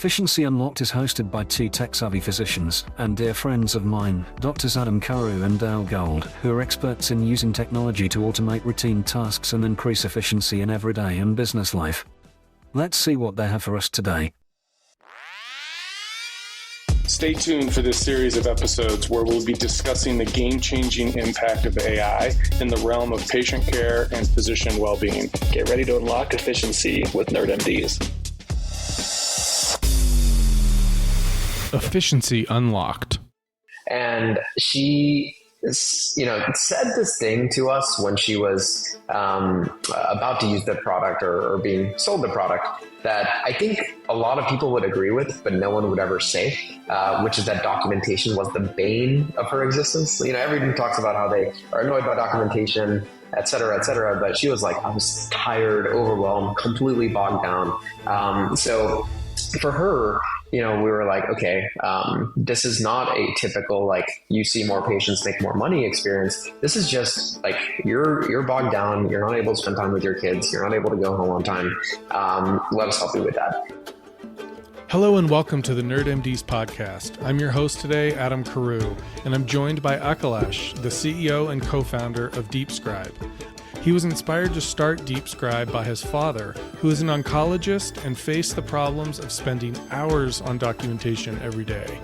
Efficiency Unlocked is hosted by two tech-savvy physicians and dear friends of mine, Doctors Adam Carewe and Dale Gold, who are experts in using technology to automate routine tasks and increase efficiency in everyday and business life. Let's see what they have for us today. Stay tuned for this series of episodes where we'll be discussing the game-changing impact of AI in the realm of patient care and physician well-being. Get ready to unlock efficiency with NerdMDs. Efficiency Unlocked. And she, said this thing to us when she was about to use the product or being sold the product that I think a lot of people would agree with, but no one would ever say, which is that documentation was the bane of her existence. Everyone talks about how they are annoyed by documentation, et cetera, but she was like, I was tired, overwhelmed, completely bogged down. So for her, we were like, okay, this is not a typical, you see more patients, make more money experience. This is just you're bogged down. You're not able to spend time with your kids. You're not able to go home on time. Let us help you with that. Hello and welcome to the NerdMDs podcast. I'm your host today, Adam Carewe, and I'm joined by Akilesh, the CEO and co-founder of DeepScribe. He was inspired to start DeepScribe by his father, who is an oncologist and faced the problems of spending hours on documentation every day.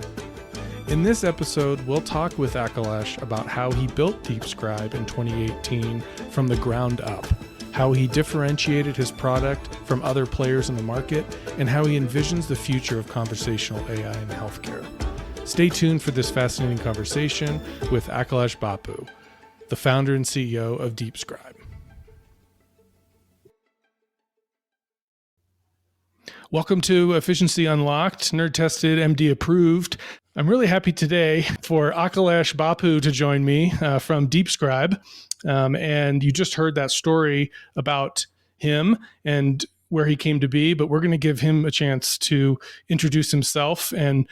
In this episode, we'll talk with Akilesh about how he built DeepScribe in 2018 from the ground up, how he differentiated his product from other players in the market, and how he envisions the future of conversational AI in healthcare. Stay tuned for this fascinating conversation with Akilesh Bapu, the founder and CEO of DeepScribe. Welcome to Efficiency Unlocked, Nerd Tested, MD Approved. I'm really happy today for Akilesh Bapu to join me from DeepScribe. And you just heard that story about him and where he came to be, but we're going to give him a chance to introduce himself and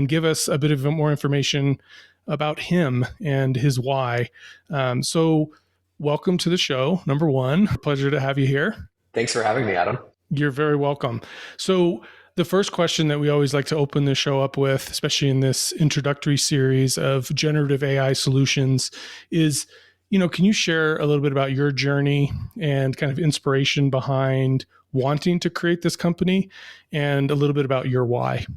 give us a bit of more information about him and his why. So welcome to the show, number one. Pleasure to have you here. Thanks for having me, Adam. You're very welcome. So the first question that we always like to open the show up with, especially in this introductory series of generative AI solutions, is, can you share a little bit about your journey and kind of inspiration behind wanting to create this company and a little bit about your why?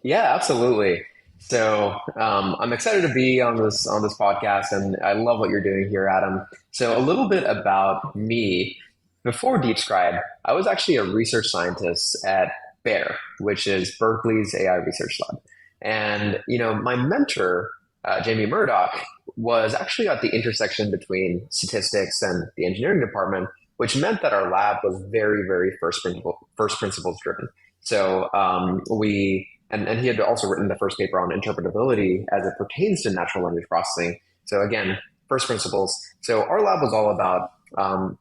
Yeah, absolutely. So I'm excited to be on this podcast, and I love what you're doing here, Adam. So a little bit about me. Before DeepScribe, I was actually a research scientist at Bear, which is Berkeley's AI research lab. And, my mentor, Jamie Murdoch, was actually at the intersection between statistics and the engineering department, which meant that our lab was very, very first principles driven. So and he had also written the first paper on interpretability as it pertains to natural language processing. So again, first principles. So our lab was all about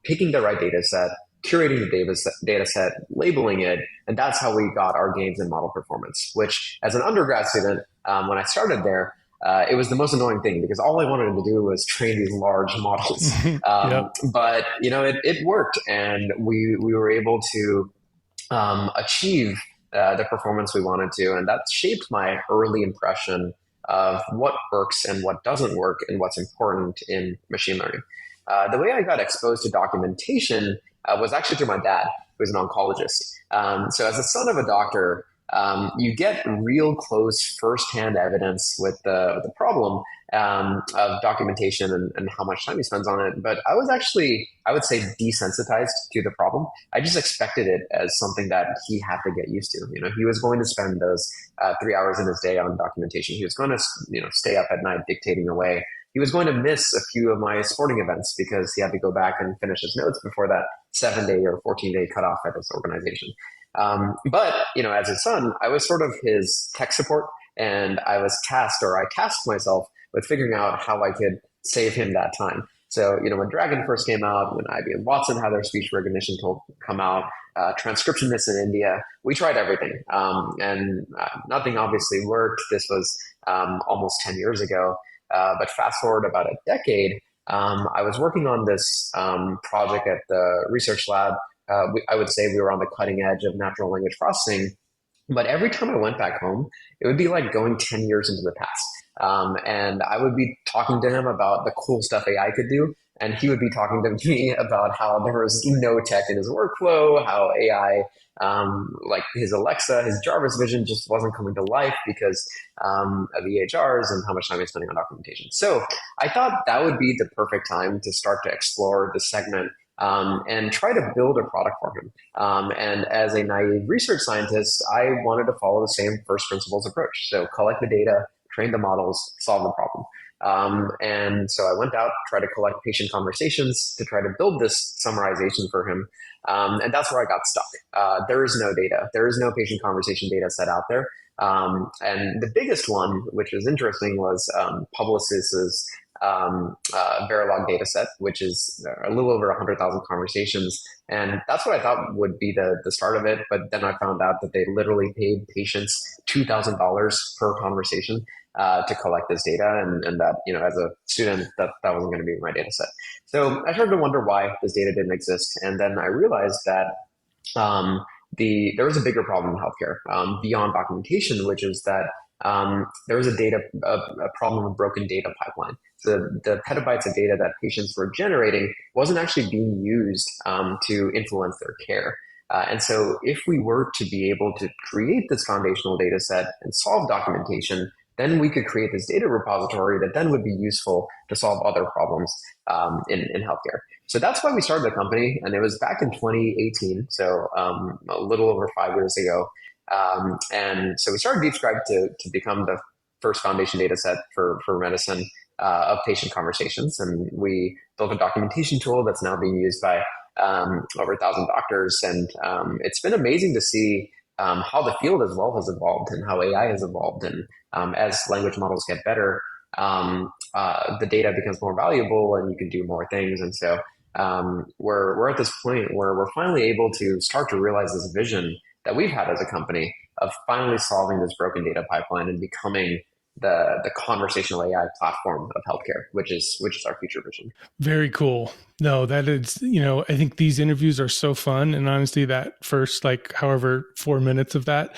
picking the right data set, curating the data set, labeling it, and that's how we got our gains in model performance, which as an undergrad student, when I started there, it was the most annoying thing because all I wanted to do was train these large models. Yep. But, it worked, and we were able to achieve the performance we wanted to, and that shaped my early impression of what works and what doesn't work and what's important in machine learning. The way I got exposed to documentation was actually through my dad, who's an oncologist. So as the son of a doctor, you get real close firsthand evidence with the problem of documentation and how much time he spends on it. But I was actually, I would say, desensitized to the problem. I just expected it as something that he had to get used to. He was going to spend those 3 hours in his day on documentation. He was going to, stay up at night dictating away. He was going to miss a few of my sporting events because he had to go back and finish his notes before that 7-day or 14-day cutoff at his organization. But, as his son, I was sort of his tech support, and I tasked myself with figuring out how I could save him that time. So, when Dragon first came out, when IBM Watson had their speech recognition tool come out, transcriptionists in India, we tried everything. And nothing obviously worked. This was almost 10 years ago. But fast forward about a decade, I was working on this project at the research lab. I would say we were on the cutting edge of natural language processing. But every time I went back home, it would be like going 10 years into the past. And I would be talking to him about the cool stuff AI could do. And he would be talking to me about how there was no tech in his workflow, how AI, like his Alexa, his Jarvis vision just wasn't coming to life because of EHRs and how much time he's spending on documentation. So I thought that would be the perfect time to start to explore the segment and try to build a product for him. And as a naive research scientist, I wanted to follow the same first principles approach. So collect the data, train the models, solve the problem. And so I went out, tried to collect patient conversations to try to build this summarization for him. And that's where I got stuck. There is no data. There is no patient conversation data set out there. And the biggest one, which was interesting, was Publicis's Verilog data set, which is a little over 100,000 conversations. And that's what I thought would be the start of it. But then I found out that they literally paid patients $2,000 per conversation to collect this data. And that, as a student, that wasn't going to be my data set. So I started to wonder why this data didn't exist. And then I realized that there was a bigger problem in healthcare beyond documentation, which is that there was a problem of broken data pipeline. So the petabytes of data that patients were generating wasn't actually being used to influence their care. And so if we were to be able to create this foundational data set and solve documentation, then we could create this data repository that then would be useful to solve other problems in healthcare. So that's why we started the company, and it was back in 2018, so a little over 5 years ago. And so we started DeepScribe to become the first foundation data set for medicine of patient conversations. And we built a documentation tool that's now being used by over 1,000 doctors. And it's been amazing to see how the field as well has evolved and how AI has evolved. And as language models get better, the data becomes more valuable and you can do more things. And so we're at this point where we're finally able to start to realize this vision that we've had as a company of finally solving this broken data pipeline and becoming the conversational AI platform of healthcare, which is our future vision. Very cool. No, that is, I think these interviews are so fun. And honestly, that first, however, 4 minutes of that,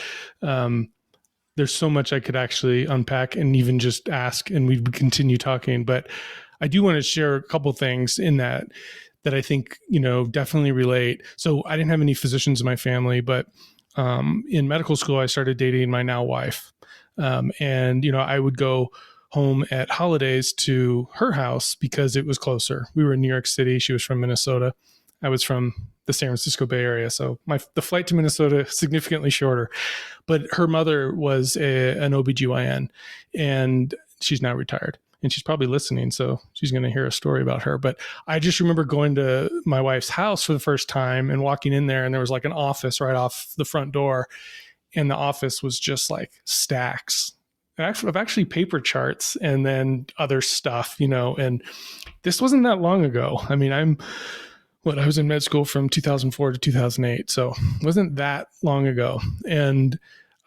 there's so much I could actually unpack and even just ask, and we'd continue talking. But I do want to share a couple things in that I think, definitely relate. So I didn't have any physicians in my family, but in medical school, I started dating my now wife. And I would go home at holidays to her house because it was closer. We were in New York City. She was from Minnesota. I was from the San Francisco Bay Area. So the flight to Minnesota, significantly shorter. But her mother was an OBGYN, and she's now retired. And she's probably listening, so she's going to hear a story about her. But I just remember going to my wife's house for the first time and walking in there, and there was an office right off the front door. And the office was just stacks of actually paper charts and then other stuff, and this wasn't that long ago. I mean, I was in med school from 2004 to 2008. So it wasn't that long ago. And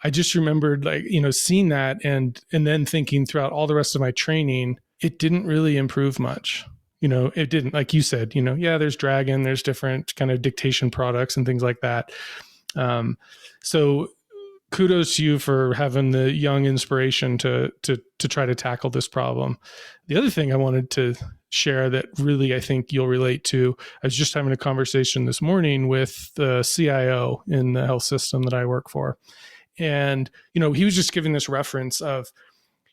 I just remembered seeing that and then thinking throughout all the rest of my training, it didn't really improve much. It didn't, like you said, there's Dragon, there's different kind of dictation products and things like that. So kudos to you for having the young inspiration to try to tackle this problem. The other thing I wanted to share that really I think you'll relate to, I was just having a conversation this morning with the CIO in the health system that I work for. And, he was just giving this reference of,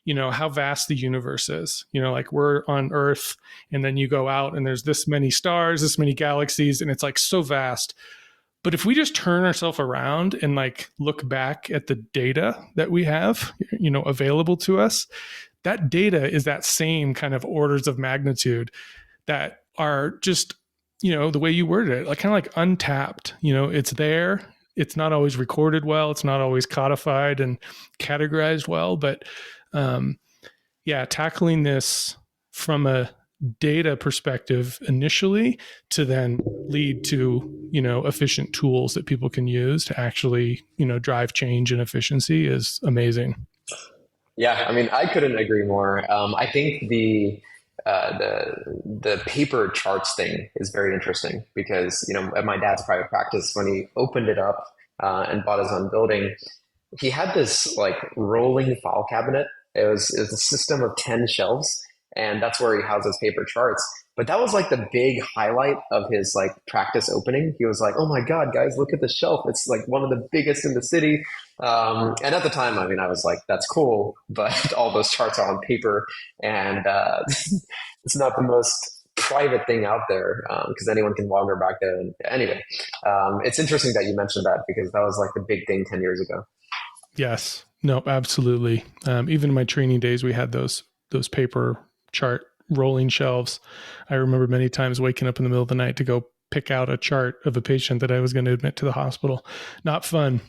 how vast the universe is, we're on Earth and then you go out and there's this many stars, this many galaxies, and it's so vast. But if we just turn ourselves around and look back at the data that we have, available to us, that data is that same kind of orders of magnitude that are just, the way you worded it, kind of untapped, it's there. It's not always recorded well. It's not always codified and categorized well, but tackling this from a data perspective initially to then lead to, efficient tools that people can use to actually, drive change and efficiency is amazing. Yeah, I mean, I couldn't agree more. I think the paper charts thing is very interesting because, at my dad's private practice, when he opened it up and bought his own building, he had this like rolling file cabinet. It was a system of 10 shelves, and that's where he houses paper charts. But that was like the big highlight of his like practice opening. He was like, "Oh my God, guys, look at the shelf! It's like one of the biggest in the city." And at the time, I mean, I was like, "That's cool," but all those charts are on paper, and it's not the most private thing out there because anyone can wander back there. And anyway, it's interesting that you mentioned that because that was like the big thing 10 years ago. Yes. No, absolutely. Even in my training days, we had those paper chart rolling shelves. I remember many times waking up in the middle of the night to go pick out a chart of a patient that I was going to admit to the hospital. Not fun.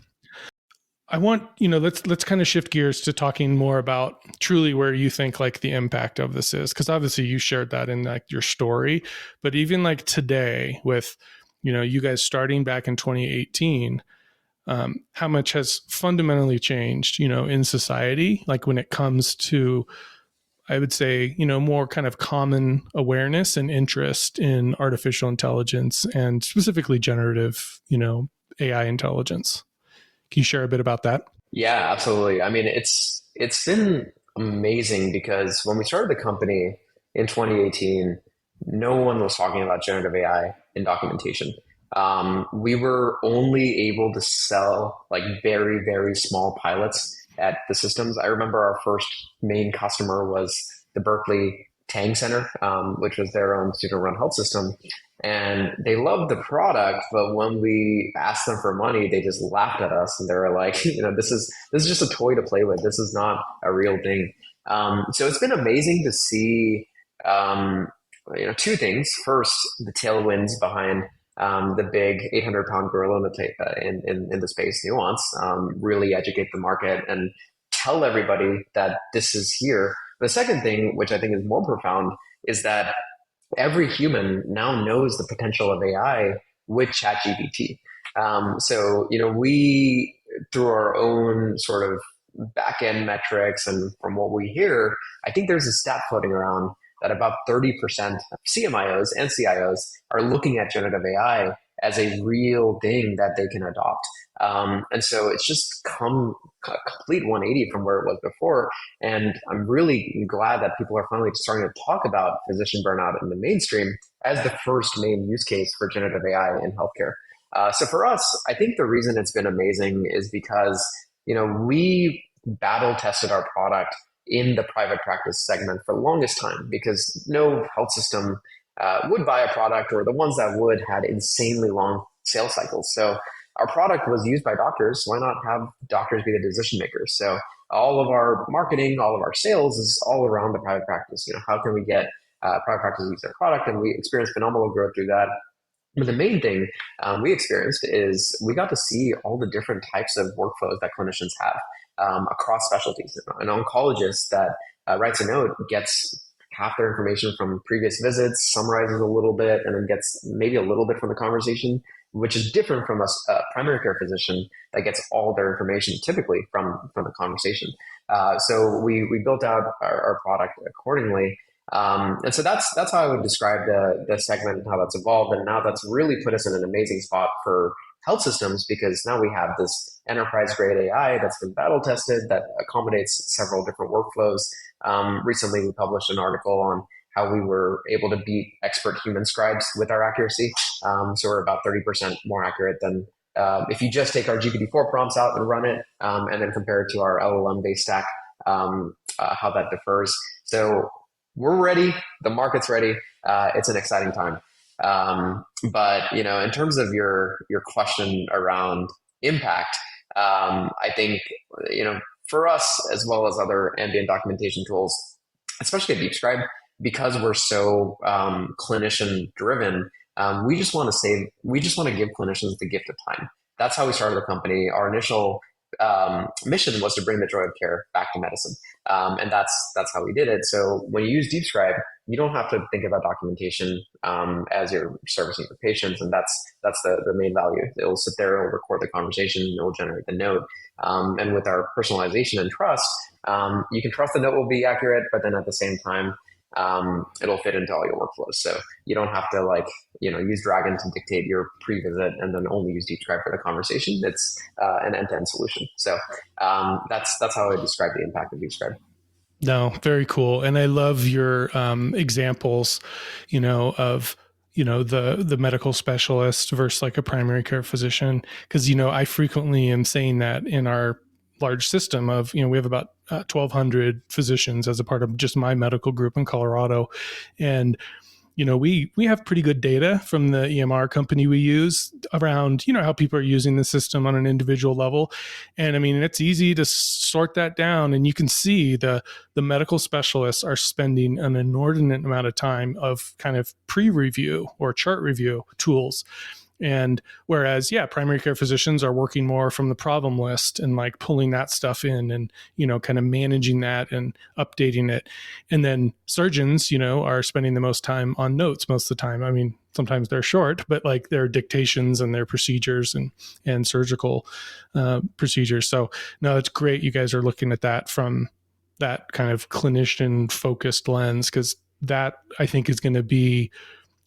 I want, let's kind of shift gears to talking more about truly where you think like the impact of this is. Cause obviously you shared that in like your story, but even like today with, you guys starting back in 2018, how much has fundamentally changed, in society, like when it comes to, I would say, more kind of common awareness and interest in artificial intelligence and specifically generative, AI intelligence. Can you share a bit about that? Yeah, absolutely. I mean, it's been amazing because when we started the company in 2018, no one was talking about generative AI in documentation. We were only able to sell like very, very small pilots at the systems. I remember our first main customer was the Berkeley Tang Center, which was their own student-run health system. And they loved the product, but when we asked them for money, they just laughed at us, and they were like, this is just a toy to play with. This is not a real thing. So it's been amazing to see, two things. First, the tailwinds behind the big 800-pound gorilla in the space, Nuance, really educate the market and tell everybody that this is here. The second thing, which I think is more profound, is that every human now knows the potential of AI with ChatGPT. We, through our own sort of back-end metrics and from what we hear, I think there's a stat floating around that about 30% of CMIOs and CIOs are looking at generative AI as a real thing that they can adopt. And so it's just come a complete 180 from where it was before. And I'm really glad that people are finally starting to talk about physician burnout in the mainstream as the first main use case for generative AI in healthcare. So for us, I think the reason it's been amazing is because, we battle tested our product in the private practice segment for the longest time because no health system would buy a product, or the ones that would had insanely long sales cycles. So our product was used by doctors. Why not have doctors be the decision makers? So all of our marketing, all of our sales is all around the private practice. How can we get private practice to use their product? And we experienced phenomenal growth through that. But the main thing we experienced is we got to see all the different types of workflows that clinicians have across specialties. An oncologist that writes a note gets half their information from previous visits, summarizes a little bit, and then gets maybe a little bit from the conversation, which is different from a primary care physician that gets all their information typically from the conversation. So we built out our product accordingly. And so that's how I would describe the segment and how that's evolved. And now that's really put us in an amazing spot for health systems because now we have this enterprise grade AI that's been battle tested that accommodates several different workflows. Recently, we published an article on how we were able to beat expert human scribes with our accuracy. So we're about 30% more accurate than if you just take our GPT-4 prompts out and run it and then compare it to our LLM-based stack, how that differs. So we're ready. The market's ready. It's an exciting time. But in terms of your question around impact, I think for us as well as other ambient documentation tools, especially at DeepScribe, because we're so clinician driven, we just want to give clinicians the gift of time. That's how we started the company. Our initial mission was to bring the joy of care back to medicine. And that's how we did it. So when you use DeepScribe, you don't have to think about documentation as you're servicing your patients. And that's the main value. It'll sit there, it'll record the conversation, it'll generate the note. And with our personalization and trust, you can trust the note will be accurate, but then at the same time, it'll fit into all your workflows. So you don't have to use Dragon to dictate your pre-visit and then only use DeepScribe for the conversation. It's an end-to-end solution. So that's how I describe the impact of DeepScribe. No, very cool. And I love your examples, of the medical specialist versus like a primary care physician. Because, I frequently am saying that in our large system of, we have about 1,200 physicians as a part of just my medical group in Colorado. And, we have pretty good data from the EMR company we use around, how people are using the system on an individual level. And I mean, it's easy to sort that down, and you can see the medical specialists are spending an inordinate amount of time of kind of pre-review or chart review tools. And whereas, primary care physicians are working more from the problem list and like pulling that stuff in and, kind of managing that and updating it. And then surgeons, are spending the most time on notes most of the time. I mean, sometimes they're short, but like their dictations and their procedures and surgical procedures. So no, it's great. You guys are looking at that from that kind of clinician focused lens, because that I think is going to be,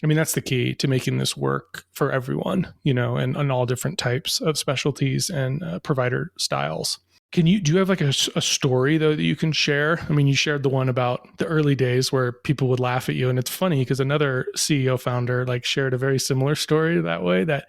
that's the key to making this work for everyone, and on all different types of specialties and provider styles. Do you have like a story though that you can share? I mean, you shared the one about the early days where people would laugh at you, and it's funny because another CEO founder like shared a very similar story that way, that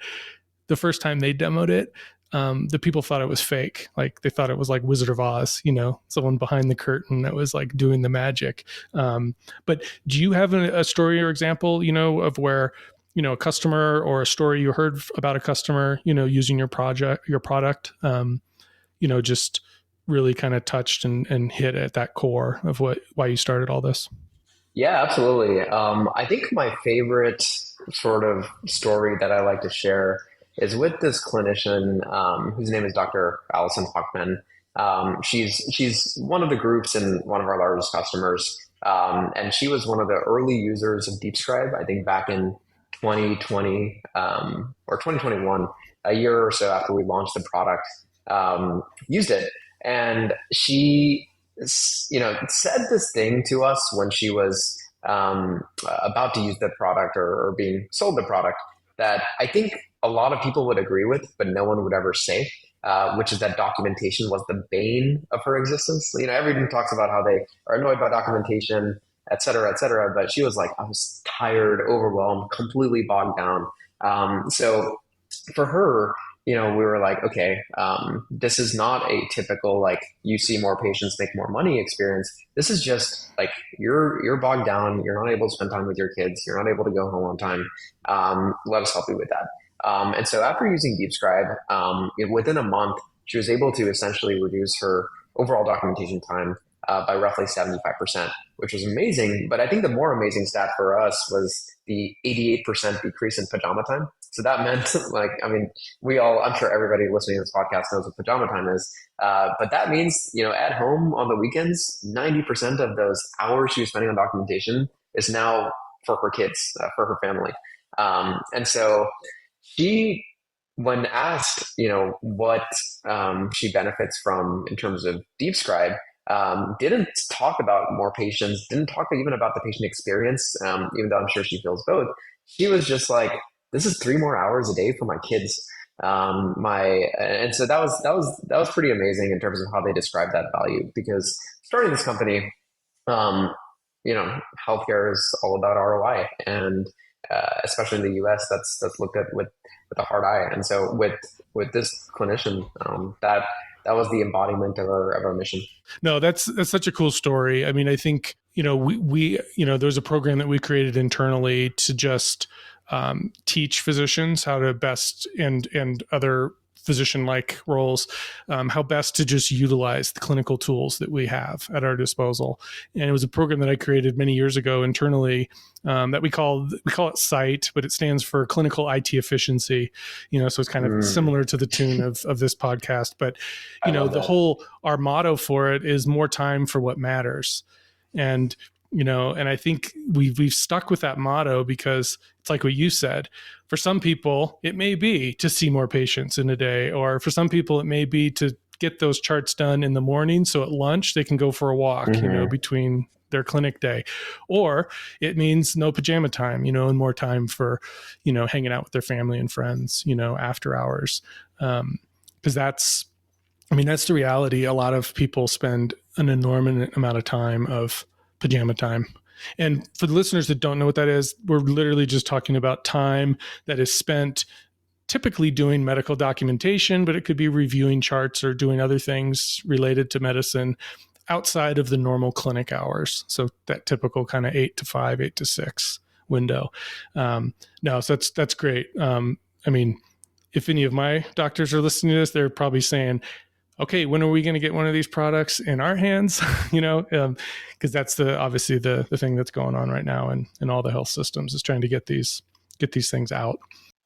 the first time they demoed it, the people thought it was fake. Like they thought it was like Wizard of Oz, someone behind the curtain that was like doing the magic. But do you have a story or example, of where, a customer or a story you heard about a customer, using your product, just really kind of touched and hit at that core of why you started all this? Yeah, absolutely. I think my favorite sort of story that I like to share is with this clinician whose name is Dr. Allison Hockman. She's one of the groups in one of our largest customers, and she was one of the early users of DeepScribe, I think back in 2020 or 2021, a year or so after we launched the product, used it. And she said this thing to us when she was about to use the product or being sold the product that I think a lot of people would agree with, but no one would ever say, which is that documentation was the bane of her existence. Everyone talks about how they are annoyed by documentation, et cetera, et cetera. But she was like, I was tired, overwhelmed, completely bogged down. So for her, we were like, okay, this is not a typical, like, you see more patients, make more money experience. This is just like, you're bogged down. You're not able to spend time with your kids. You're not able to go home on time. Let us help you with that. And so after using DeepScribe, within a month, she was able to essentially reduce her overall documentation time by roughly 75%, which was amazing. But I think the more amazing stat for us was the 88% decrease in pajama time. So that meant I'm sure everybody listening to this podcast knows what pajama time is. But that means, at home on the weekends, 90% of those hours she was spending on documentation is now for her kids, for her family. And so she, when asked, what she benefits from in terms of DeepScribe, didn't talk about more patients, didn't talk even about the patient experience, even though I'm sure she feels both. She was just like, this is 3 more hours a day for my kids. And so that was pretty amazing in terms of how they described that value, because starting this company, healthcare is all about ROI, and especially in the US, that's looked at with a hard eye. And so with this clinician, that was the embodiment of our mission. No, that's such a cool story. I mean, I think, we there's a program that we created internally to just teach physicians how to best and other physician-like roles, how best to just utilize the clinical tools that we have at our disposal. And it was a program that I created many years ago internally that we call it SITE, but it stands for Clinical IT Efficiency. So it's kind of similar to the tune of this podcast. But our motto for it is more time for what matters. And and I think we've stuck with that motto because it's like what you said. For some people, it may be to see more patients in a day, or for some people, it may be to get those charts done in the morning, so at lunch they can go for a walk, between their clinic day, or it means no pajama time, and more time for, hanging out with their family and friends, after hours. Because that's the reality. A lot of people spend an enormous amount of time of pajama time. And for the listeners that don't know what that is, we're literally just talking about time that is spent typically doing medical documentation, but it could be reviewing charts or doing other things related to medicine outside of the normal clinic hours. So that typical kind of 8 to 5, 8 to 6 window. So that's great. If any of my doctors are listening to this, they're probably saying, okay, when are we going to get one of these products in our hands? Because that's obviously the thing that's going on right now in all the health systems, is trying to get these things out.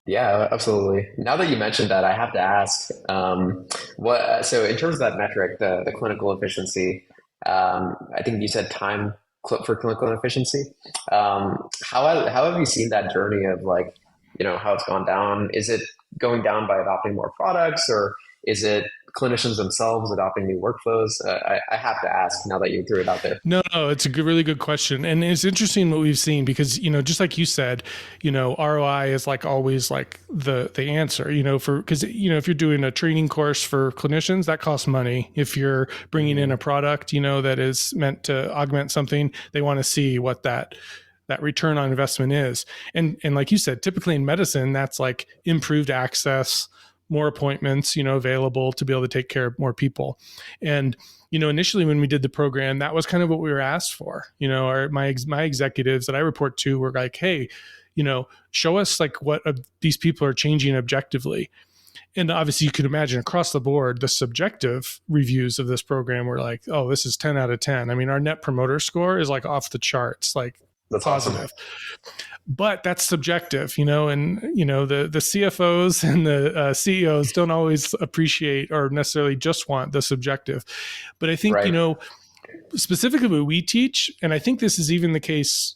Yeah, absolutely. Now that you mentioned that, I have to ask, so in terms of that metric, the clinical efficiency, I think you said time for clinical efficiency. How have you seen that journey of how it's gone down? Is it going down by adopting more products, or is it clinicians themselves adopting new workflows? I have to ask now that you threw it out there. No, it's a really good question. And it's interesting what we've seen, because, just like you said, ROI is always the answer, because, if you're doing a training course for clinicians, that costs money. If you're bringing in a product, that is meant to augment something, they want to see what that return on investment is. And like you said, typically in medicine, that's improved access, more appointments, available to be able to take care of more people. And, initially when we did the program, that was kind of what we were asked for. My executives that I report to were like, hey, show us what these people are changing objectively. And obviously you can imagine across the board, the subjective reviews of this program were like, oh, this is 10 out of 10. Our net promoter score is off the charts, that's positive. Awesome. But that's subjective, and, the CFOs and the CEOs don't always appreciate or necessarily just want the subjective. But I think, right. Specifically what we teach, and I think this is even the case,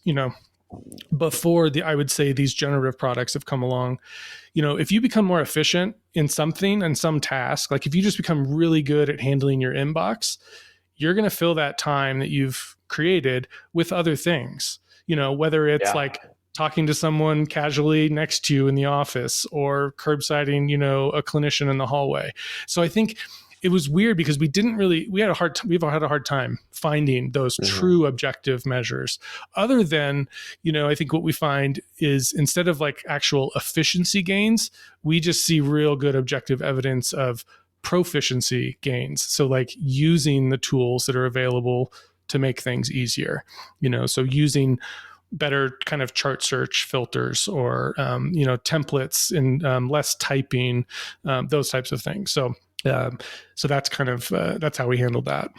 before I would say these generative products have come along, if you become more efficient in something and some task, if you just become really good at handling your inbox, you're going to fill that time that you've created with other things, whether it's talking to someone casually next to you in the office, or curbsiding, a clinician in the hallway. So I think it was weird because we've had a hard time finding those true objective measures, other than, I think what we find is, instead of actual efficiency gains, we just see real good objective evidence of proficiency gains. So using the tools that are available to make things easier, so using better kind of chart search filters, or, templates, and less typing, those types of things. So that's kind of, that's how we handled that.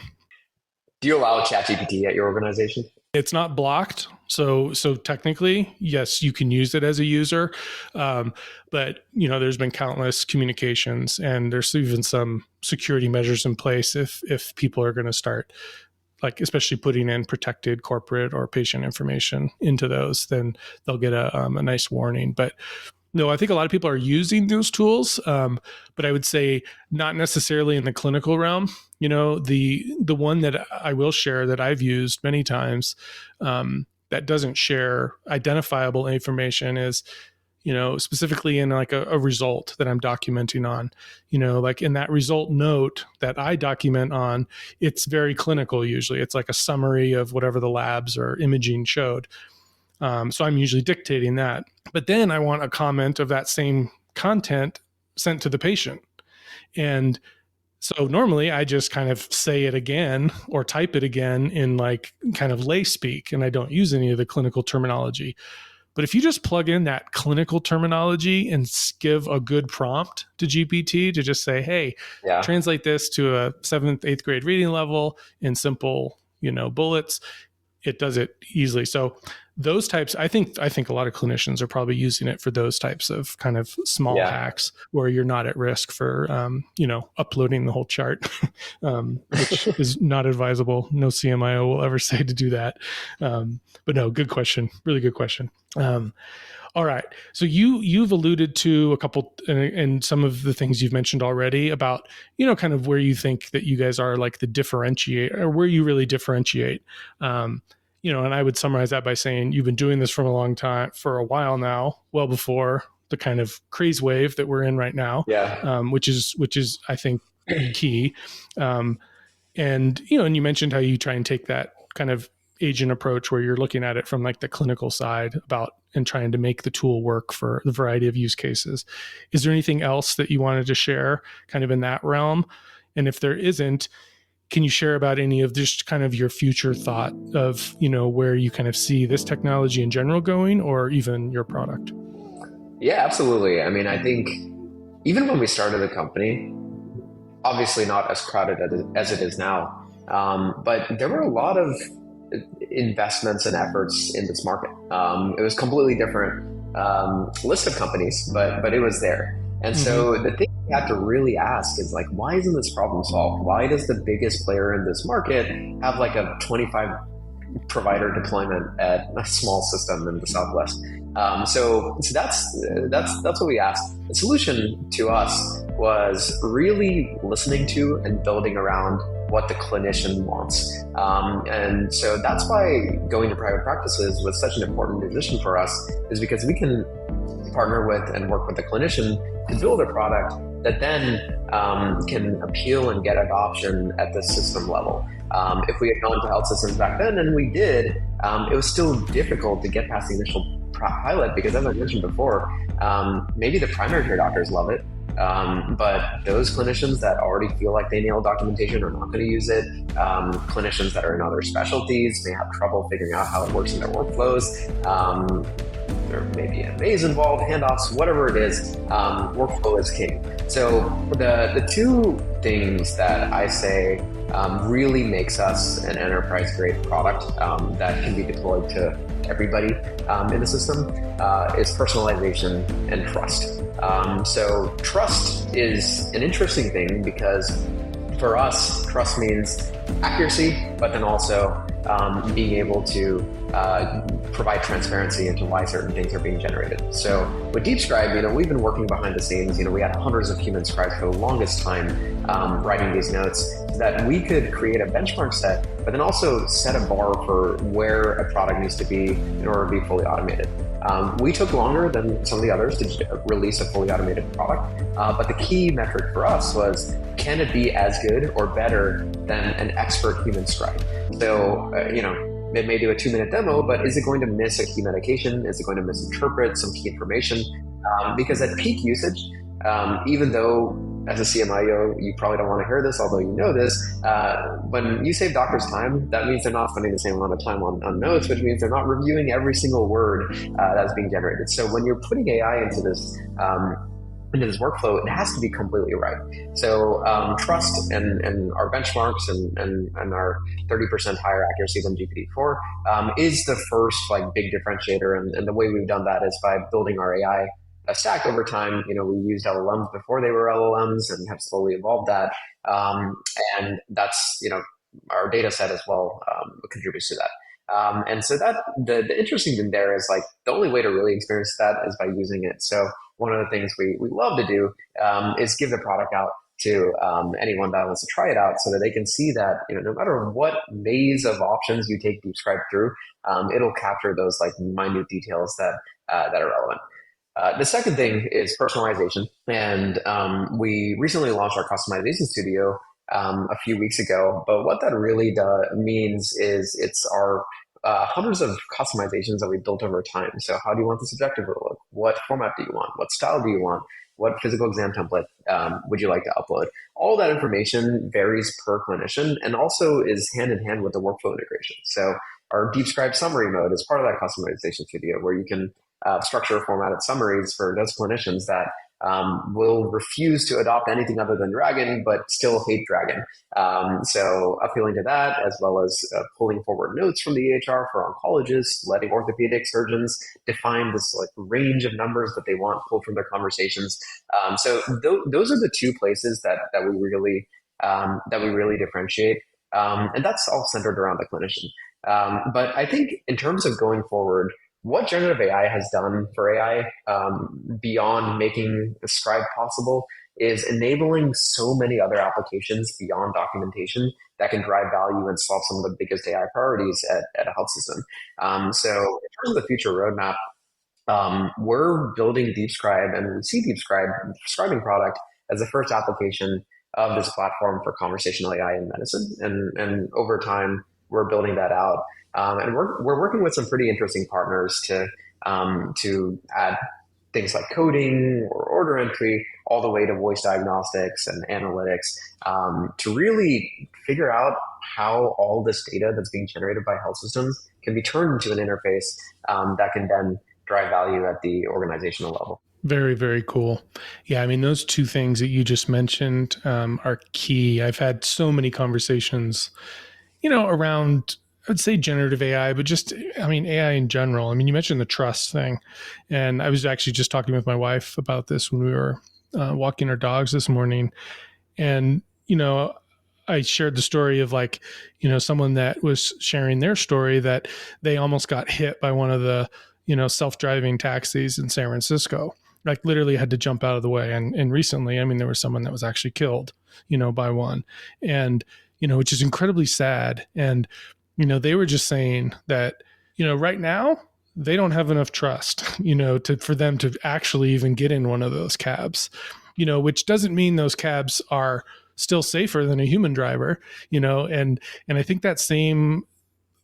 Do you allow ChatGPT at your organization? It's not blocked. So technically, yes, you can use it as a user. But there's been countless communications, and there's even some security measures in place if people are going to start, especially putting in protected corporate or patient information into those, then they'll get a nice warning. But no, I think a lot of people are using those tools, but I would say not necessarily in the clinical realm. The one that I will share that I've used many times, that doesn't share identifiable information is, specifically in a result that I'm documenting on, in that result note that I document on, it's very clinical. Usually it's a summary of whatever the labs or imaging showed. So I'm usually dictating that, but then I want a comment of that same content sent to the patient. And so normally I just kind of say it again or type it again in kind of lay speak, and I don't use any of the clinical terminology. But if you just plug in that clinical terminology and give a good prompt to GPT to just say, hey, translate this to a 7th, 8th grade reading level in simple, bullets, it does it easily. So those types, I think a lot of clinicians are probably using it for those types of kind of small hacks where you're not at risk for, uploading the whole chart, which is not advisable. No CMIO will ever say to do that. But no, good question. Really good question. All right. So you've alluded to a couple, and some of the things you've mentioned already about, kind of where you think that you guys are the differentiate, or where you really differentiate. and I would summarize that by saying you've been doing this for a while now, well before the kind of craze wave that we're in right now. Yeah. Which is I think key. And you mentioned how you try and take that kind of agent approach where you're looking at it from like the clinical side and trying to make the tool work for the variety of use cases. Is there anything else that you wanted to share kind of in that realm? And if there isn't, can you share about any of just kind of your future thought of, where you kind of see this technology in general going, or even your product? Yeah, absolutely. I mean, I think even when we started the company, obviously not as crowded as it is now, but there were a lot of investments and efforts in this market. It was completely different list of companies, but it was there. And so the thing we have to really ask is like, why isn't this problem solved? Why does the biggest player in this market have like a 25 provider deployment at a small system in the Southwest? So that's what we asked. The solution to us was really listening to and building around what the clinician wants. And so that's why going to private practices was such an important decision for us, is because we can partner with and work with the clinician to build a product that then can appeal and get adoption at the system level. If we had gone to health systems back then, and we did, it was still difficult to get past the initial pilot because, as I mentioned before, maybe the primary care doctors love it, but those clinicians that already feel like they nail documentation are not going to use it. Clinicians that are in other specialties may have trouble figuring out how it works in their workflows. There may be MAs involved, handoffs, whatever it is, workflow is king. So the two things that I say really makes us an enterprise-grade product that can be deployed to everybody in the system is personalization and trust. So trust is an interesting thing because for us, trust means accuracy, but then also being able to provide transparency into why certain things are being generated. So with DeepScribe, we've been working behind the scenes. We had hundreds of human scribes for the longest time writing these notes so that we could create a benchmark set, but then also set a bar for where a product needs to be in order to be fully automated. We took longer than some of the others to release a fully automated product, but the key metric for us was, can it be as good or better than an expert human scribe? So, it may do a 2-minute demo, but is it going to miss a key medication? Is it going to misinterpret some key information? Because at peak usage, even though as a CMIO, you probably don't want to hear this, although you know this, when you save doctors time, that means they're not spending the same amount of time on notes, which means they're not reviewing every single word that's being generated. So when you're putting AI into this workflow, it has to be completely right. So trust and our benchmarks and our 30% higher accuracy than GPT-4 is the first big differentiator. And the way we've done that is by building our AI stack over time. We used LLMs before they were LLMs and have slowly evolved that. And that's, our data set as well contributes to that. And so that the interesting thing there is the only way to really experience that is by using it. So one of the things we love to do is give the product out to anyone that wants to try it out so that they can see that, no matter what maze of options you take DeepScribe through, it'll capture those minute details that are relevant. The second thing is personalization. And we recently launched our customization studio a few weeks ago. But what that really means is it's our hundreds of customizations that we built over time. So how do you want the subjective to look? What format do you want? What style do you want? What physical exam template would you like to upload? All that information varies per clinician and also is hand in hand with the workflow integration. So our DeepScribe summary mode is part of that customization studio where you can structure formatted summaries for those clinicians that will refuse to adopt anything other than Dragon, but still hate Dragon. So appealing to that, as well as pulling forward notes from the EHR for oncologists, letting orthopedic surgeons define this range of numbers that they want pulled from their conversations. So those are the two places that we really differentiate, and that's all centered around the clinician. But I think in terms of going forward, what generative AI has done for AI beyond making the scribe possible is enabling so many other applications beyond documentation that can drive value and solve some of the biggest AI priorities at a health system. So in terms of the future roadmap, we're building DeepScribe, and we see DeepScribe, the prescribing product, as the first application of this platform for conversational AI in medicine. And over time, we're building that out. And we're working with some pretty interesting partners to add things like coding or order entry, all the way to voice diagnostics and analytics, to really figure out how all this data that's being generated by health systems can be turned into an interface that can then drive value at the organizational level. Very, very cool. Yeah, I mean, those two things that you just mentioned are key. I've had so many conversations, around, I'd say generative AI, but just, AI in general. I mean, you mentioned the trust thing. And I was actually just talking with my wife about this when we were walking our dogs this morning. And, I shared the story of someone that was sharing their story that they almost got hit by one of the, self-driving taxis in San Francisco, literally had to jump out of the way. And recently, there was someone that was actually killed, by one, and, which is incredibly sad. And, they were just saying that, right now they don't have enough trust, for them to actually even get in one of those cabs, which doesn't mean those cabs are still safer than a human driver, and I think that same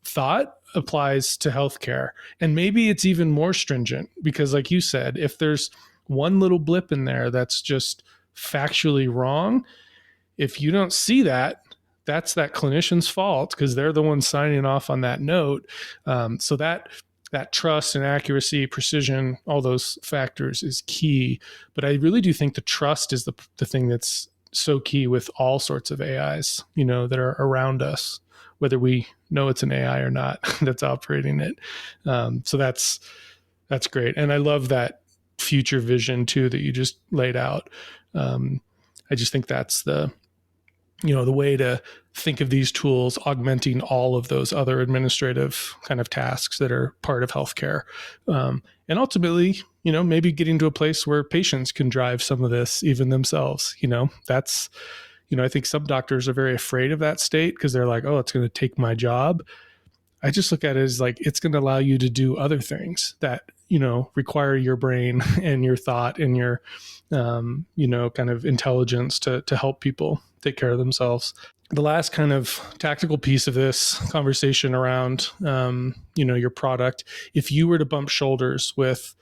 thought applies to healthcare. And maybe it's even more stringent because, like you said, if there's one little blip in there that's just factually wrong, if you don't see that, that's that clinician's fault because they're the ones signing off on that note. So that trust and accuracy, precision, all those factors is key. But I really do think the trust is the thing that's so key with all sorts of AIs, that are around us, whether we know it's an AI or not that's operating it. So that's great. And I love that future vision too that you just laid out. I just think that's the way to think of these tools augmenting all of those other administrative kind of tasks that are part of healthcare. And ultimately, maybe getting to a place where patients can drive some of this even themselves. That's, I think some doctors are very afraid of that state because they're like, oh, it's going to take my job. I just look at it as it's going to allow you to do other things that, require your brain and your thought and your, kind of intelligence to help people take care of themselves. The last kind of tactical piece of this conversation around, your product, if you were to bump shoulders with,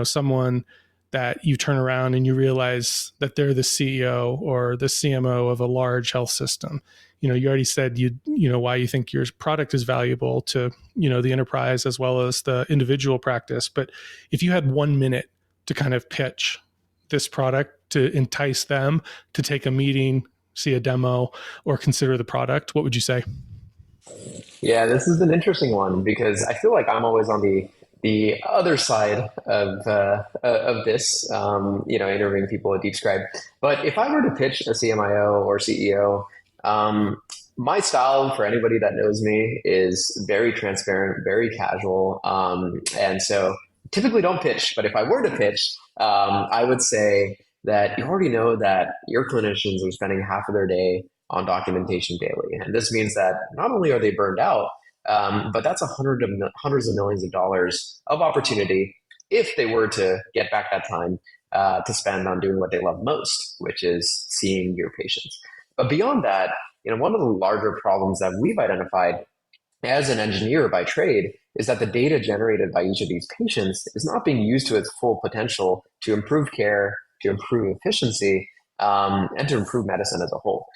someone that you turn around and you realize that they're the CEO or the CMO of a large health system, you already said why you think your product is valuable to, the enterprise as well as the individual practice. But if you had 1 minute to kind of pitch this product to entice them to take a meeting, see a demo, or consider the product, what would you say? Yeah, this is an interesting one because I feel like I'm always on the other side of this, interviewing people at DeepScribe. But if I were to pitch a CMIO or CEO, my style, for anybody that knows me, is very transparent, very casual. And so typically don't pitch, but if I were to pitch, I would say that you already know that your clinicians are spending half of their day on documentation daily. And this means that not only are they burned out, but that's hundreds of millions of dollars of opportunity if they were to get back that time to spend on doing what they love most, which is seeing your patients. But beyond that, one of the larger problems that we've identified as an engineer by trade is that the data generated by each of these patients is not being used to its full potential to improve care, to improve efficiency, and to improve medicine as a whole.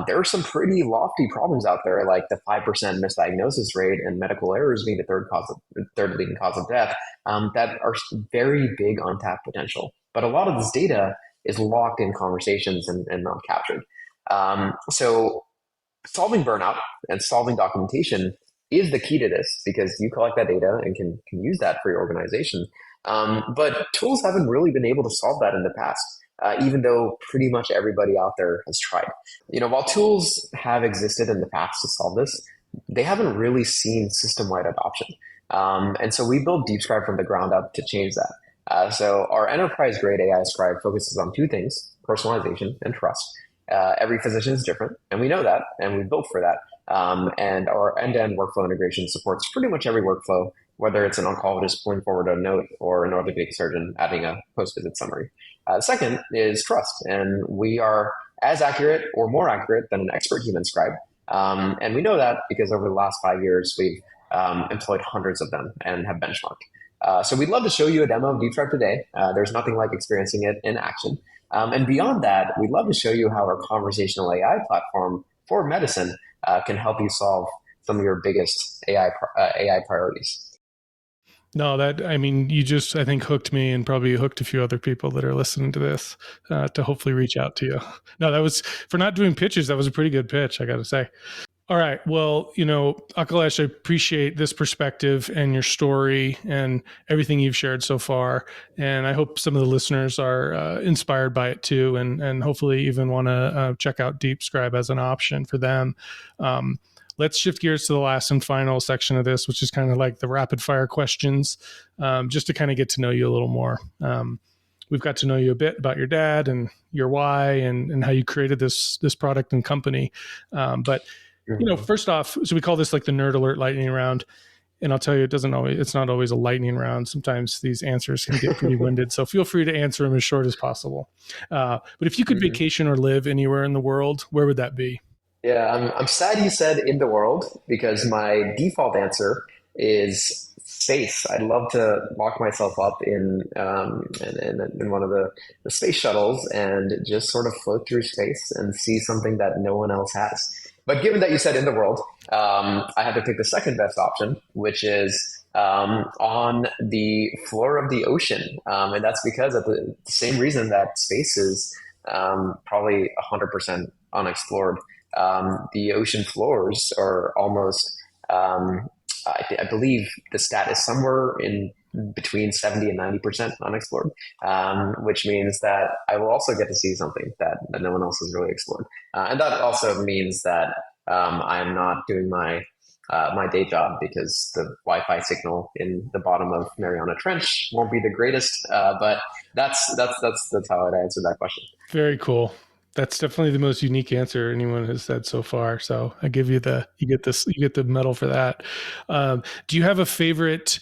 There are some pretty lofty problems out there, like the 5% misdiagnosis rate and medical errors being the third leading cause of death, that are very big untapped potential. But a lot of this data is locked in conversations and not captured. So solving burnout and solving documentation is the key to this because you collect that data and can use that for your organization. But tools haven't really been able to solve that in the past. Even though pretty much everybody out there has tried. While tools have existed in the past to solve this, they haven't really seen system-wide adoption. And so we built DeepScribe from the ground up to change that. So our enterprise-grade AI scribe focuses on two things: personalization and trust. Every physician is different, and we know that, and we built for that. And our end-to-end workflow integration supports pretty much every workflow, whether it's an oncologist pulling forward a note or an orthopedic surgeon adding a post-visit summary. Second is trust, and we are as accurate or more accurate than an expert human scribe. And we know that because over the last 5 years, we've employed hundreds of them and have benchmarked. So we'd love to show you a demo of DeepScribe today. There's nothing like experiencing it in action. And beyond that, we'd love to show you how our conversational AI platform for medicine can help you solve some of your biggest AI priorities. No, you just, I think, hooked me and probably hooked a few other people that are listening to this to hopefully reach out to you. No, that was, for not doing pitches, that was a pretty good pitch, I got to say. All right. Well, Akilesh, I appreciate this perspective and your story and everything you've shared so far. And I hope some of the listeners are inspired by it too, and hopefully even want to check out DeepScribe as an option for them. Let's shift gears to the last and final section of this, which is kind of like the rapid fire questions, just to kind of get to know you a little more. We've got to know you a bit about your dad and your why and how you created this product and company. But first off, so we call this like the Nerd Alert lightning round. And I'll tell you, it's not always a lightning round. Sometimes these answers can get pretty winded. So feel free to answer them as short as possible. But if you could vacation or live anywhere in the world, where would that be? Yeah, I'm sad you said in the world, because my default answer is space. I'd love to lock myself up in one of the space shuttles and just sort of float through space and see something that no one else has. But given that you said in the world, I had to pick the second best option, which is on the floor of the ocean. And that's because of the same reason that space is probably 100% unexplored. The ocean floors are almost, I believe the stat is somewhere in between 70 and 90% unexplored, which means that I will also get to see something that no one else has really explored. And that also means that I'm not doing my day job, because the Wi-Fi signal in the bottom of Mariana Trench won't be the greatest. But that's how I'd answer that question. Very cool. That's definitely the most unique answer anyone has said so far. So I give you you get the medal for that. Do you have a favorite,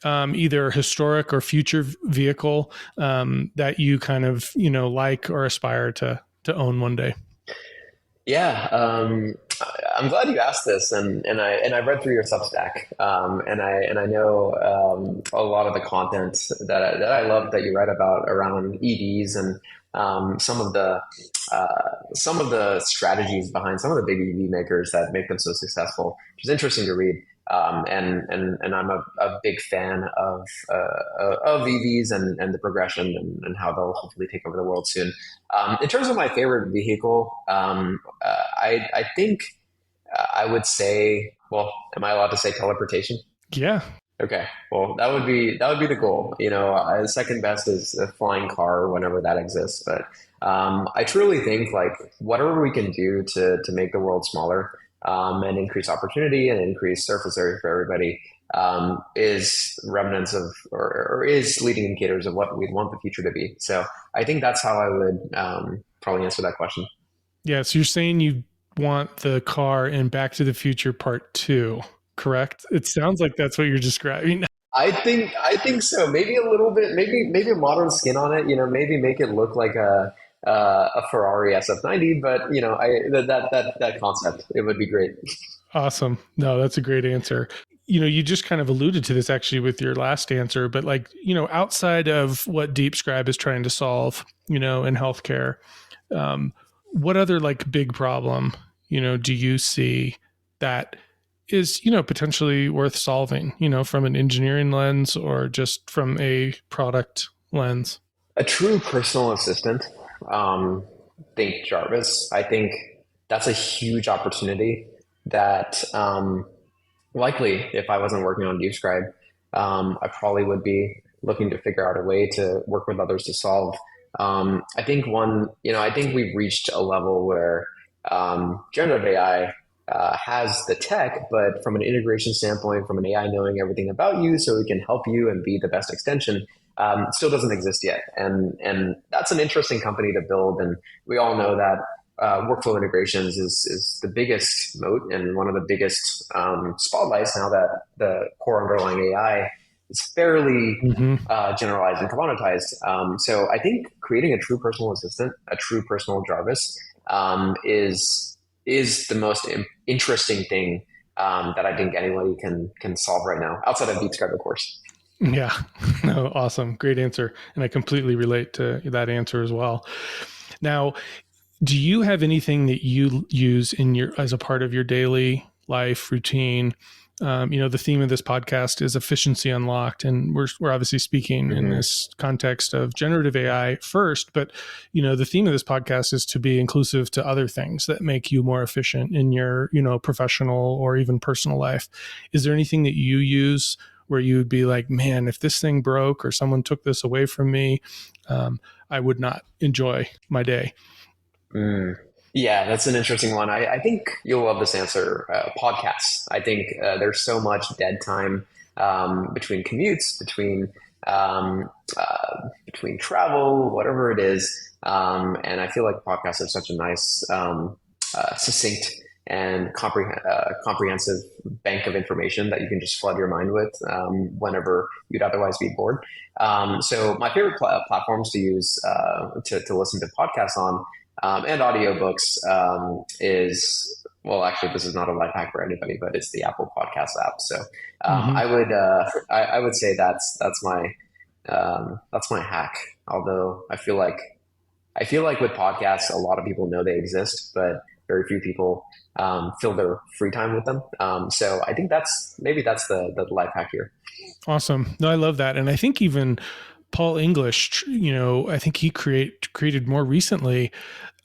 either historic or future vehicle that you kind of, like or aspire to own one day? Yeah. I'm glad you asked this, and I read through your Substack, and I know a lot of the content that I love that you read about around EVs and some of the strategies behind some of the big EV makers that make them so successful, which is interesting to read. And I'm a big fan of EVs and the progression and how they'll hopefully take over the world soon. In terms of my favorite vehicle, I think I would say, well, am I allowed to say teleportation? Yeah. Okay. Well, that would be the goal. Second best is a flying car whenever that exists. But I truly think like whatever we can do to make the world smaller and increase opportunity and increase surface area for everybody is remnants of or is leading indicators of what we'd want the future to be. So I think that's how I would probably answer that question. Yeah. So you're saying you want the car in Back to the Future Part 2. Correct? It sounds like that's what you're describing. I think so. Maybe a little bit. Maybe a modern skin on it. Maybe make it look like a Ferrari SF90. But that concept, it would be great. Awesome. No, that's a great answer. You just kind of alluded to this actually with your last answer, but outside of what DeepScribe is trying to solve, in healthcare, what other big problem, do you see that is, potentially worth solving, from an engineering lens or just from a product lens? A true personal assistant. Think Jarvis. I think that's a huge opportunity that likely if I wasn't working on DeepScribe, I probably would be looking to figure out a way to work with others to solve. I think we've reached a level where generative AI has the tech, but from an integration standpoint, from an AI knowing everything about you so it can help you and be the best extension, still doesn't exist yet. And that's an interesting company to build. And we all know that workflow integrations is the biggest moat and one of the biggest spotlights now that the core underlying AI is fairly generalized and commoditized. So I think creating a true personal assistant, a true personal Jarvis, is the most interesting thing that I think anybody can solve right now, outside of DeepScribe, of course. Yeah, no, awesome. Great answer. And I completely relate to that answer as well. Now, do you have anything that you use as a part of your daily life routine? The theme of this podcast is efficiency unlocked, and we're obviously speaking in this context of generative AI first, but the theme of this podcast is to be inclusive to other things that make you more efficient in your professional or even personal life. Is there anything that you use where you would be like, man, if this thing broke or someone took this away from me, I would not enjoy my day? Yeah, that's an interesting one. I think you'll love this answer. Podcasts. I think there's so much dead time between commutes, between travel, whatever it is. And I feel like podcasts are such a nice, succinct and comprehensive bank of information that you can just flood your mind with whenever you'd otherwise be bored. So my favorite platforms to use to listen to podcasts on and audiobooks is, well, actually, this is not a life hack for anybody, but it's the Apple Podcast app. So I would say that's my hack. Although I feel like with podcasts, a lot of people know they exist, but very few people fill their free time with them. So I think that's the life hack here. Awesome. No, I love that. And I think even Paul English, I think he created more recently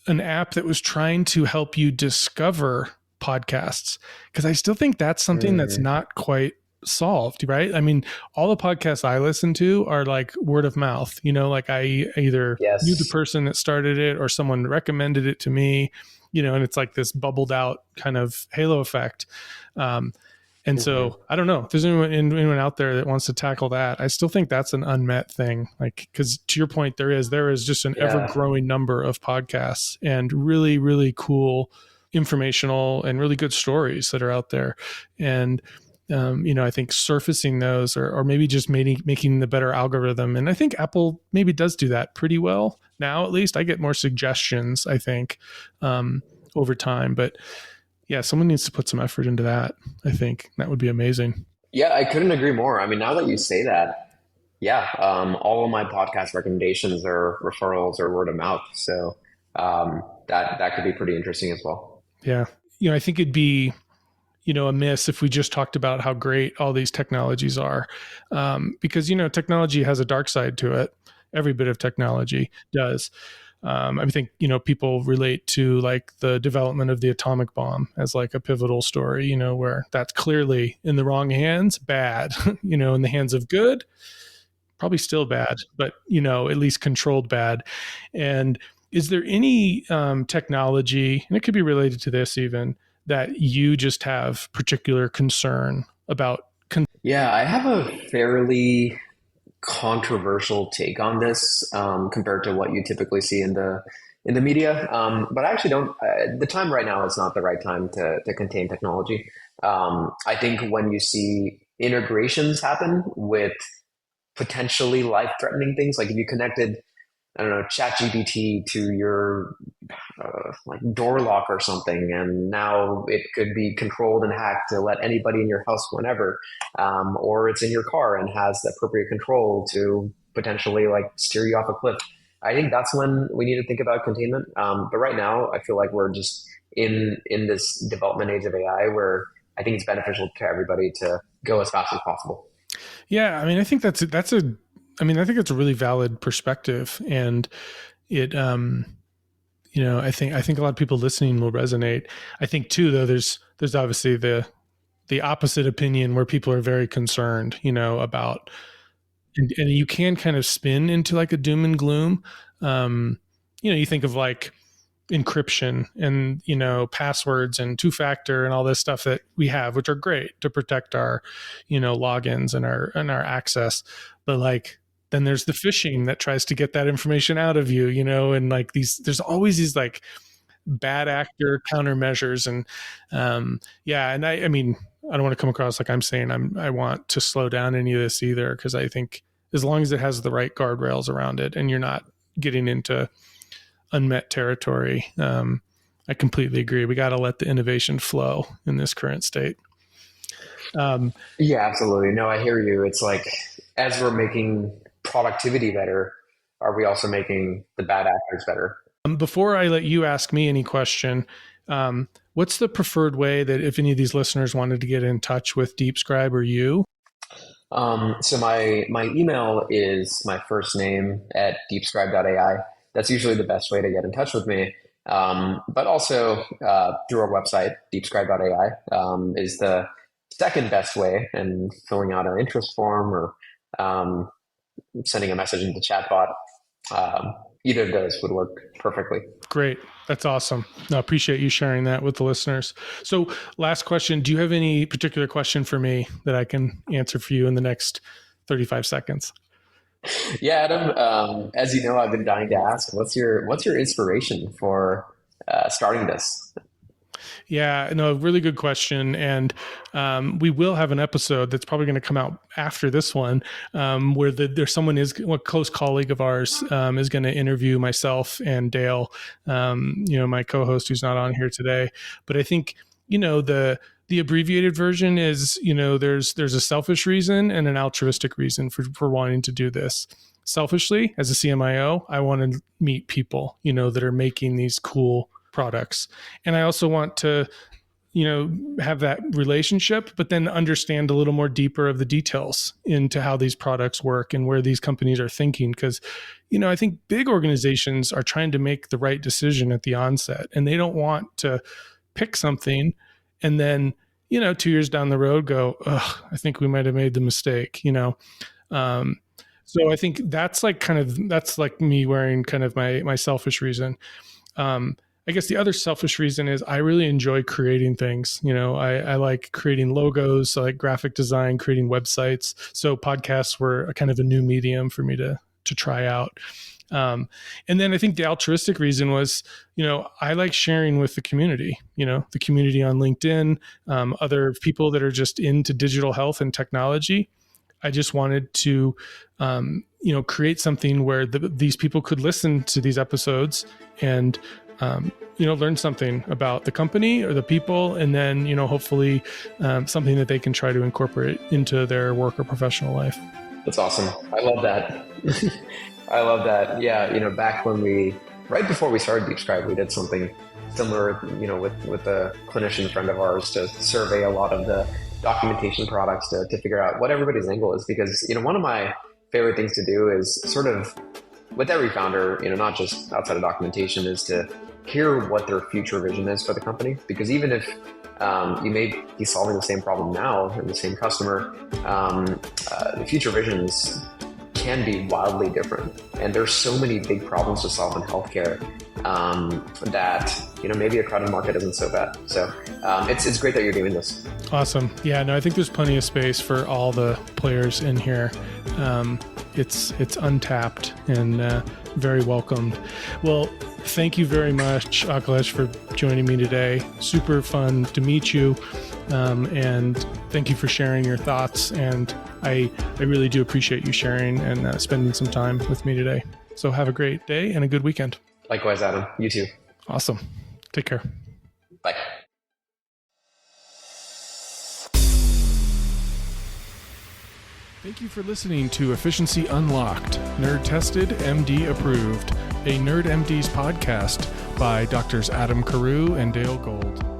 an app that was trying to help you discover podcasts. Because I still think that's something that's not quite solved, right? I mean, all the podcasts I listen to are like word of mouth, like I either knew the person that started it or someone recommended it to me, and it's like this bubbled out kind of halo effect. And so I don't know if there's anyone out there that wants to tackle that. I still think that's an unmet thing. Like, because to your point, there is just an ever growing number of podcasts and really, really cool informational and really good stories that are out there. And, I think surfacing those or maybe just making the better algorithm. And I think Apple maybe does do that pretty well now. At least I get more suggestions, I think, over time, but yeah, someone needs to put some effort into that. I think that would be amazing. Yeah, I couldn't agree more. I mean, now that you say that, all of my podcast recommendations are referrals or word of mouth. So that could be pretty interesting as well. Yeah. I think it'd be, a miss if we just talked about how great all these technologies are. Because, technology has a dark side to it. Every bit of technology does. I think, people relate to like the development of the atomic bomb as like a pivotal story, where that's clearly in the wrong hands, bad, in the hands of good, probably still bad, but, at least controlled bad. And is there any technology, and it could be related to this even, that you just have particular concern about? Yeah, I have a fairly controversial take on this compared to what you typically see in the media, but I actually don't. The time right now is not the right time to contain technology. I think when you see integrations happen with potentially life-threatening things, like if you connected, I don't know, ChatGPT to your like door lock or something, and now it could be controlled and hacked to let anybody in your house whenever, or it's in your car and has the appropriate control to potentially like steer you off a cliff. I think that's when we need to think about containment. But right now, I feel like we're just in this development age of AI where I think it's beneficial to everybody to go as fast as possible. Yeah, I mean, I think I think it's a really valid perspective, and it, I think a lot of people listening will resonate. I think too, though, there's obviously the opposite opinion where people are very concerned, about, and you can kind of spin into like a doom and gloom. You think of like encryption and, passwords and two-factor and all this stuff that we have, which are great to protect our, logins and our access. But like, then there's the phishing that tries to get that information out of you, and like there's always these like bad actor countermeasures. And and I mean, I don't want to come across like I'm saying I want to slow down any of this either, because I think as long as it has the right guardrails around it and you're not getting into unmet territory, I completely agree. We got to let the innovation flow in this current state. Yeah, absolutely. No, I hear you. It's like, as we're making productivity better, are we also making the bad actors better? Before I let you ask me any question, what's the preferred way that if any of these listeners wanted to get in touch with DeepScribe or you? So my email is my first name at deepscribe.ai. That's usually the best way to get in touch with me. But also through our website, deepscribe.ai, is the second best way, and filling out an interest form or sending a message into the chatbot. Either of those would work perfectly. Great. That's awesome. No, I appreciate you sharing that with the listeners. So last question, do you have any particular question for me that I can answer for you in the next 35 seconds? Yeah, Adam, as you know, I've been dying to ask, what's your inspiration for starting this? Yeah, no, really good question. And we will have an episode that's probably going to come out after this one, where there's someone a close colleague of ours is going to interview myself and Dale, my co-host who's not on here today. But I think, the abbreviated version is, there's a selfish reason and an altruistic reason for wanting to do this. Selfishly, as a CMIO, I want to meet people, that are making these cool products. And I also want to, have that relationship, but then understand a little more deeper of the details into how these products work and where these companies are thinking. Because, I think big organizations are trying to make the right decision at the onset, and they don't want to pick something and then, 2 years down the road go, I think we might've made the mistake, So I think that's like me wearing kind of my selfish reason. I guess the other selfish reason is I really enjoy creating things. I like creating logos, I like graphic design, creating websites. So podcasts were a kind of a new medium for me to try out. And then I think the altruistic reason was, I like sharing with the community, the community on LinkedIn, other people that are just into digital health and technology. I just wanted to, create something where these people could listen to these episodes and, learn something about the company or the people, and then, hopefully something that they can try to incorporate into their work or professional life. That's awesome. I love that. I love that. Yeah. Back when right before we started DeepScribe, we did something similar, with a clinician friend of ours to survey a lot of the documentation products to figure out what everybody's angle is. Because, one of my favorite things to do is sort of with every founder, not just outside of documentation, is to hear what their future vision is for the company. Because even if you may be solving the same problem now and the same customer, the future visions can be wildly different. And there's so many big problems to solve in healthcare that, maybe a crowded market isn't so bad. So it's great that you're doing this. Awesome. Yeah, no, I think there's plenty of space for all the players in here. It's untapped and very welcomed. Well, thank you very much, Akilesh, for joining me today. Super fun to meet you. And thank you for sharing your thoughts. And I really do appreciate you sharing and spending some time with me today. So have a great day and a good weekend. Likewise, Adam. You too. Awesome. Take care. Bye. Thank you for listening to Efficiency Unlocked, Nerd Tested, MD Approved, a Nerd MD's podcast by Drs. Adam Carewe and Dale Gold.